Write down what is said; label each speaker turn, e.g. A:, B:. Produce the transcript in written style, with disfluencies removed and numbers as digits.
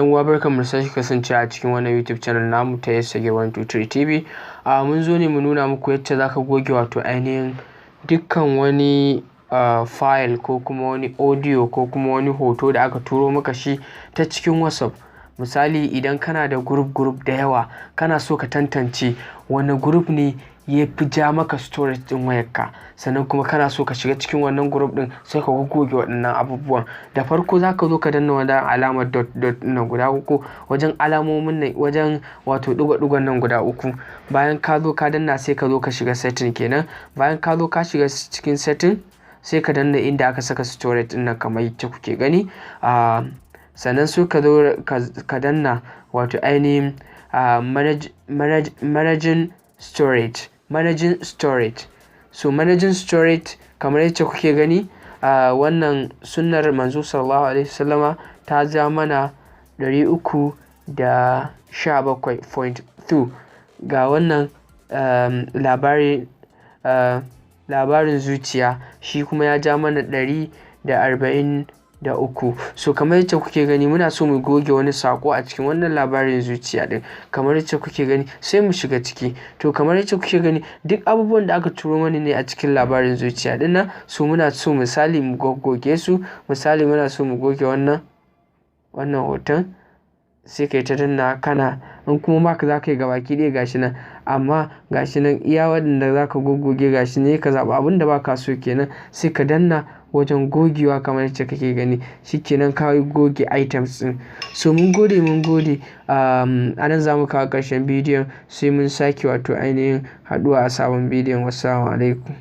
A: Yan uwa barkanmu da sake kasancewa a cikin wannan YouTube channel namu ta yadda TV. Mun zo ne mu nuna muku yadda zaka goge wato ainihin dukkan wani file ko kuma wani audio ko kuma wani hoto da aka turo maka shi ta cikin WhatsApp. Misali idan kana da group da yawa, kana so ka tantance wani group ne ya fi ja maka storage din wayarka, sannan kuma kana so ka shiga cikin wannan group din sai ka goge waɗannan abubuwan. Da farko zaka zo ka danna wannan alamar dot nan guda uku, wajen alamomin nan, wajen wato ɗigo-ɗigon nan guda uku. Bayan ka zo ka danna sai ka zo ka shiga setting kenan. Bayan ka zo ka shiga cikin setting sai ka danna inda aka saka storage din nan kamar yadda kuke gani. Sannan sai ka zo ka danna wato ainihin managing storage. So managing storage kamar yadda kuke gani, wannan sunnar manzo sallallahu alaihi wasallama ta ja mana 317.2 ga wannan labarin zuciya, shi kuma ya ja mana 143. So kamar yadda kuke gani muna so mu goge wani sako a cikin wannan labarin zuciya din, kamar yadda kuke gani sai mu shiga ciki. To kamar yadda kuke gani duk abubuwan da aka turo mana ne a cikin labarin zuciya din nan, so muna so misali mu goge su. Misali muna so mu goge wannan hoton, sai kai ta danna kana, in kuma maka za ka yi gabaki ɗaya gashi nan, amma gashi nan iya waɗanda za ka goge gashi ne, ka zaɓi abin da ba ka so kenan sai ka danna wajen gogewa kamar yadda kake gani, shikenan ka goge items din. So mun gode a nan za mu kawo ƙarshen bidiyon, sai mun sake wato ainihin haɗuwa a sabon bidiyon. Wassalamu alaikum.